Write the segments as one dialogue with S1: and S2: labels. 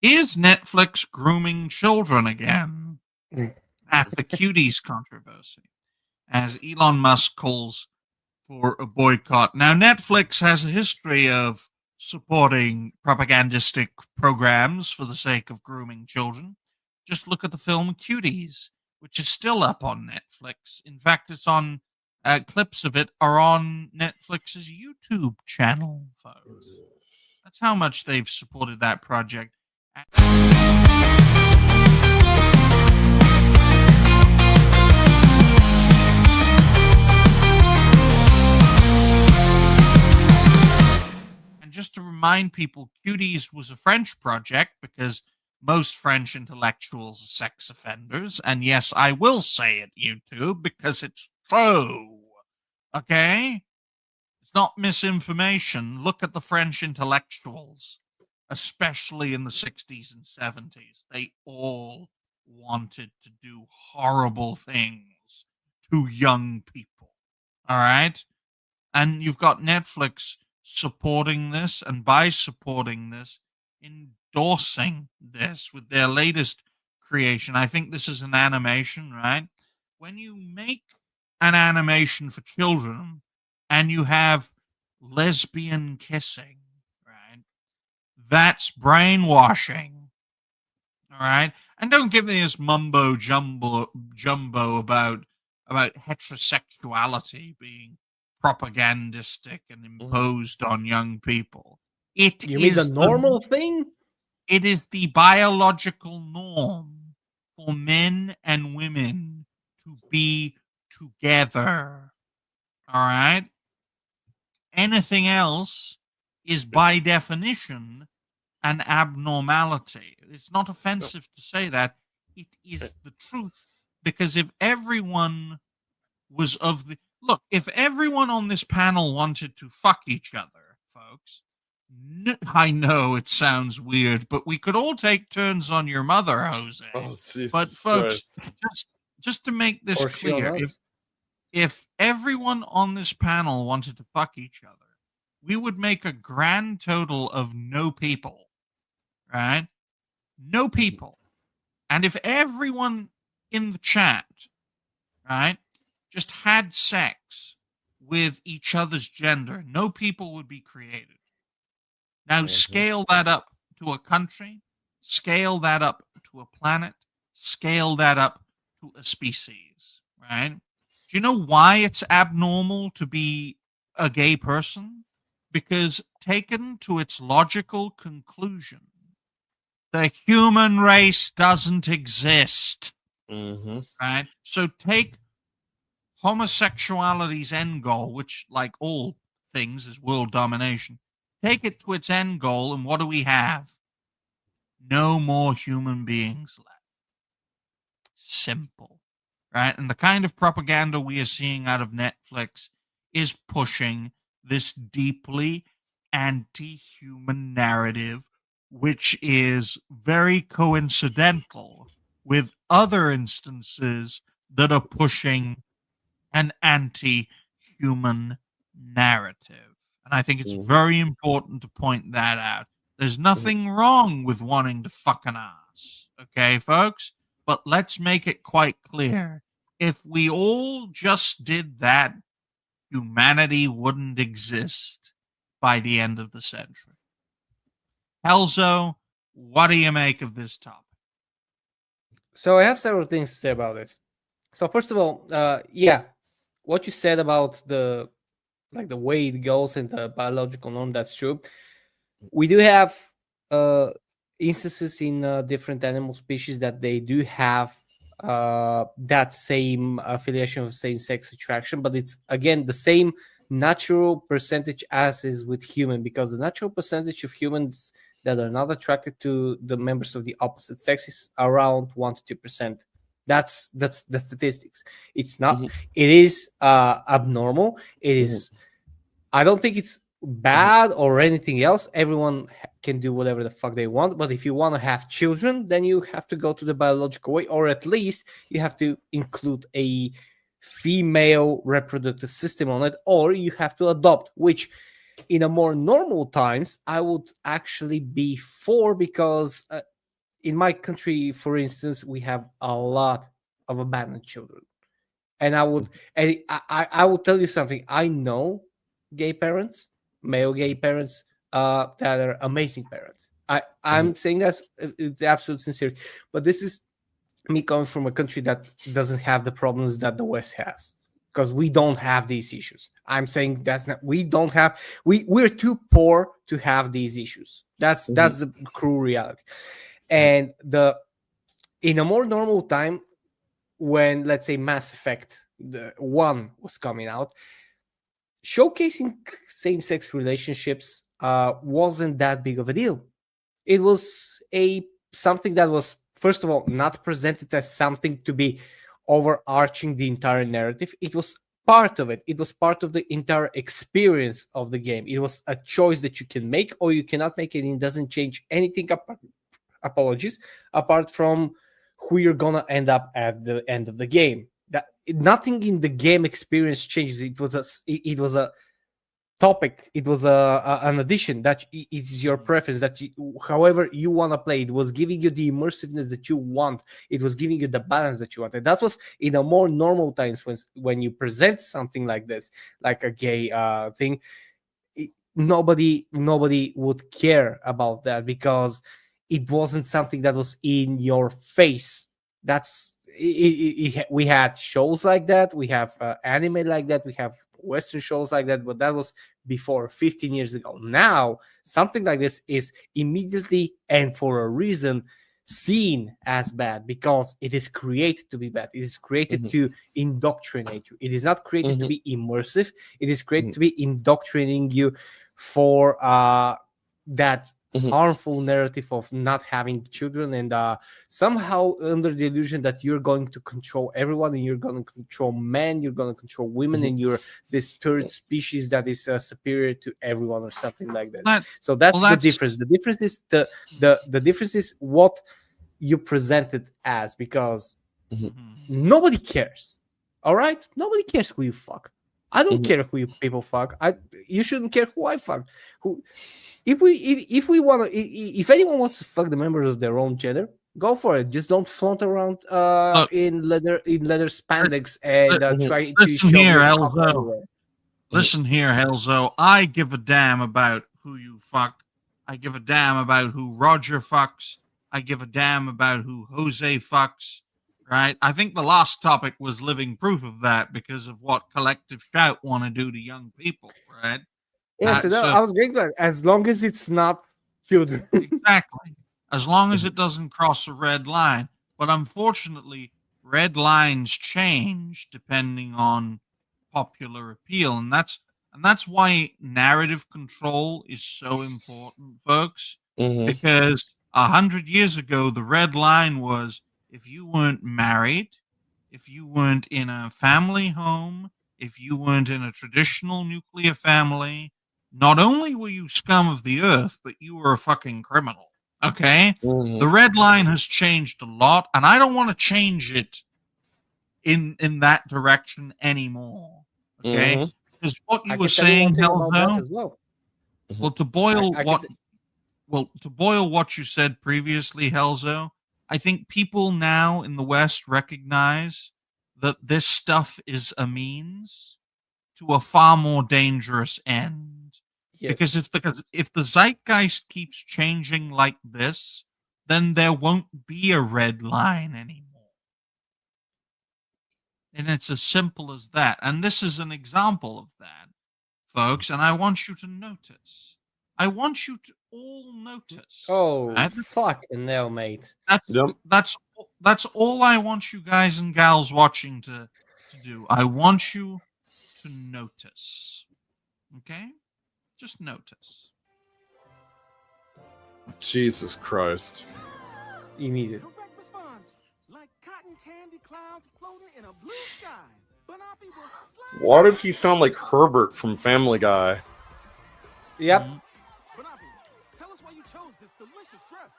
S1: Is Netflix grooming children again? At the cuties controversy, as Elon Musk calls for a boycott. Now, Netflix has a history of supporting propagandistic programs for the sake of grooming children. Just look at the film Cuties, which is still up on Netflix. In fact, it's on clips of it are on Netflix's YouTube channel, folks. That's how much they've supported that project. And just to remind people, Cuties was a French project because most French intellectuals are sex offenders. And yes, I will say it, YouTube, because it's true. Okay? It's not misinformation. Look at the French intellectuals, especially in the 60s and 70s. They all wanted to do horrible things to young people. All right? And you've got Netflix supporting this, and by supporting this, endorsing this with their latest creation. I think this is an animation, right? When you make an animation for children and you have lesbian kissing, right? That's brainwashing. All right? And don't give me this mumbo jumbo about heterosexuality being propagandistic and imposed on young people.
S2: You mean the normal thing?
S1: It is the biological norm for men and women to be together. All right? Anything else is by definition an abnormality. It's not offensive to say that. It is the truth. Because if everyone was of the... Look, if everyone on this panel wanted to fuck each other, folks, I know it sounds weird, but we could all take turns on your mother, Jose. But folks, just to make this clear, if everyone on this panel wanted to fuck each other, we would make a grand total of no people, right? No people. And if everyone in the chat, right, just had sex with each other's gender, no people would be created. Now, scale that up to a country, scale that up to a planet, scale that up to a species, right? Do you know why it's abnormal to be a gay person? Because taken to its logical conclusion, the human race doesn't exist, right? So take homosexuality's end goal, which, like all things, is world domination. Take it to its end goal, and what do we have? No more human beings left. Simple, right? And the kind of propaganda we are seeing out of Netflix is pushing this deeply anti-human narrative, which is very coincidental with other instances that are pushing an anti-human narrative. And I think it's very important to point that out. There's nothing wrong with wanting to fuck an ass, okay, folks? But let's make it quite clear. If we all just did that, humanity wouldn't exist by the end of the century. Helzo, what do you make of this topic?
S2: So I have several things to say about this. So first of all, what you said about the way it goes in the biological norm, that's true. We do have instances in different animal species that they do have that same affiliation of same-sex attraction, but it's, again, the same natural percentage as is with human, because the natural percentage of humans that are not attracted to the members of the opposite sex is around 1 to 2%. That's the statistics. It's not. It is abnormal. It is. I don't think it's bad or anything else. Everyone can do whatever the fuck they want. But if you want to have children, then you have to go to the biological way, or at least you have to include a female reproductive system on it, or you have to adopt, which in a more normal times I would actually be for, because in my country, for instance, we have a lot of abandoned children, and I will tell you something. I know gay parents, male gay parents, that are amazing parents. I'm saying that's it's absolute sincere, but this is me coming from a country that doesn't have the problems that the West has, because we don't have these issues. I'm saying that's not, we don't have, we're too poor to have these issues. That's the cruel reality. And the in a more normal time, when, let's say, Mass Effect the one was coming out, showcasing same-sex relationships wasn't that big of a deal. It was a something that was, first of all, not presented as something to be overarching the entire narrative. It was part of it. It was part of the entire experience of the game. It was a choice that you can make or you cannot make it, and it doesn't change anything apologies, apart from who you're gonna end up at the end of the game. That nothing in the game experience changes. It was a topic. It was an addition that it's your preference, that however you want to play. It was giving you the immersiveness that you want. It was giving you the balance that you want, and that was in a more normal times when you present something like this, like a gay thing. Nobody would care about that, because it wasn't something that was in your face. That's we had shows like that, we have anime like that, we have Western shows like that, but that was before 15 years ago. Now something like this is immediately, and for a reason, seen as bad, because it is created to be bad. It is created to indoctrinate you. It is not created to be immersive. It is created to be indoctrinating you for that harmful narrative of not having children, and somehow under the illusion that you're going to control everyone, and you're going to control men, you're going to control women, and you're this third species that is superior to everyone, or something like that. So that's the difference. The difference is the difference is what you present it as, because nobody cares. All right, nobody cares who you fuck. I don't care who you people fuck. You shouldn't care who I fuck. Who, if we want to, if anyone wants to fuck the members of their own gender, go for it. Just don't flaunt around in leather spandex and try to shove
S1: here,
S2: your cock
S1: Elzo.
S2: everywhere.
S1: Listen here, Elzo. I give a damn about who you fuck. I give a damn about who Roger fucks. I give a damn about who Jose fucks. Right? I think the last topic was living proof of that, because of what Collective Shout want to do to young people, right?
S2: Yes, I was getting that. As long as it's not children.
S1: Exactly. As long as it doesn't cross a red line. But unfortunately, red lines change depending on popular appeal, and that's why narrative control is so important, folks. Because 100 years ago, the red line was, if you weren't married, if you weren't in a family home, if you weren't in a traditional nuclear family, not only were you scum of the earth, but you were a fucking criminal. Okay? The red line has changed a lot, and I don't want to change it in that direction anymore. Okay? Because what you were saying, Helzo,
S2: as well.
S1: Well, to boil what you said previously, Helzo, I think people now in the West recognize that this stuff is a means to a far more dangerous end. Yes. Because if the zeitgeist keeps changing like this, then there won't be a red line anymore. And it's as simple as that. And this is an example of that, folks. And I want you to notice. I want you to all notice.
S2: Oh, right? Fucking hell, mate.
S1: That's all I want you guys and gals watching to do. I want you to notice. Okay? Just notice.
S3: Jesus Christ.
S2: Immediate.
S4: Like cotton candy clouds floating in a blue sky.
S3: Why does he sound like Herbert from Family Guy?
S2: Yep.
S4: Banafi, tell us why you chose this delicious dress.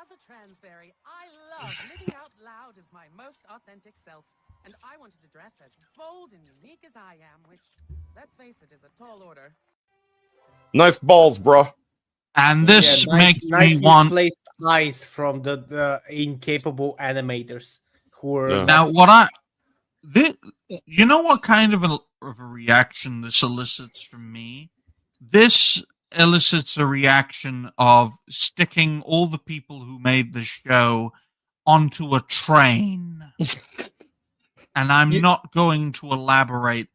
S5: As a transberry, I love living out loud as my most authentic self. And I wanted to dress as bold and unique as I am, which, let's face it, is a tall order.
S3: Nice balls, bruh.
S1: And this makes
S2: nice
S1: me want.
S2: misplaced eyes from the incapable animators who are
S3: Yeah.
S1: Now, you know what kind of a reaction this elicits from me? This elicits a reaction of sticking all the people who made the show onto a train. And I'm not going to elaborate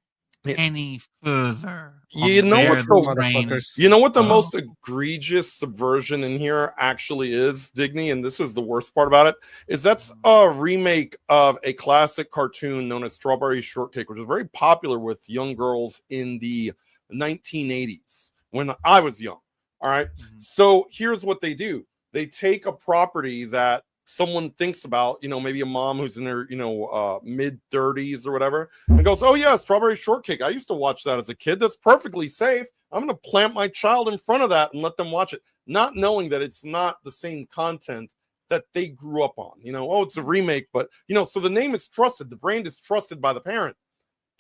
S1: any further.
S3: You
S1: on
S3: know
S1: where
S3: what
S1: the
S3: the-
S1: train is.
S3: You know what the
S1: Oh.
S3: most egregious subversion in here actually is, Digny, and this is the worst part about it, is that's a remake of a classic cartoon known as Strawberry Shortcake, which was very popular with young girls in the 1980s when I was young. All right. So here's what they do. They take a property that someone thinks about, maybe a mom who's in their, mid 30s or whatever, and goes, oh yeah, Strawberry Shortcake. I used to watch that as a kid. That's perfectly safe. I'm going to plant my child in front of that and let them watch it, not knowing that it's not the same content that they grew up on. Oh, it's a remake, but so the name is trusted. The brand is trusted by the parent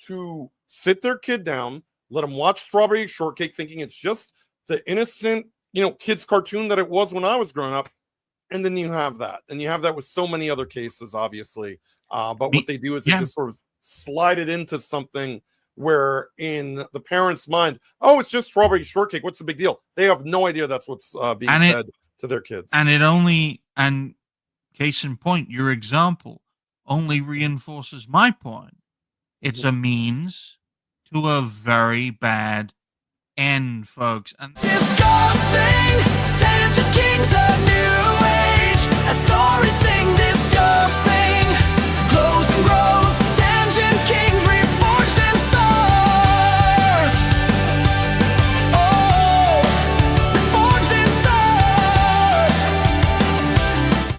S3: to sit their kid down, let them watch Strawberry Shortcake, thinking it's just the innocent, kids cartoon that it was when I was growing up. And then you have that. And you have that with so many other cases, obviously. But what they do is they just sort of slide it into something where in the parent's mind, oh, it's just Strawberry Shortcake. What's the big deal? They have no idea that's what's being fed to their kids.
S1: And case in point, your example only reinforces my point. It's a means to a very bad end, folks. And
S4: Disgusting, tangent kings of new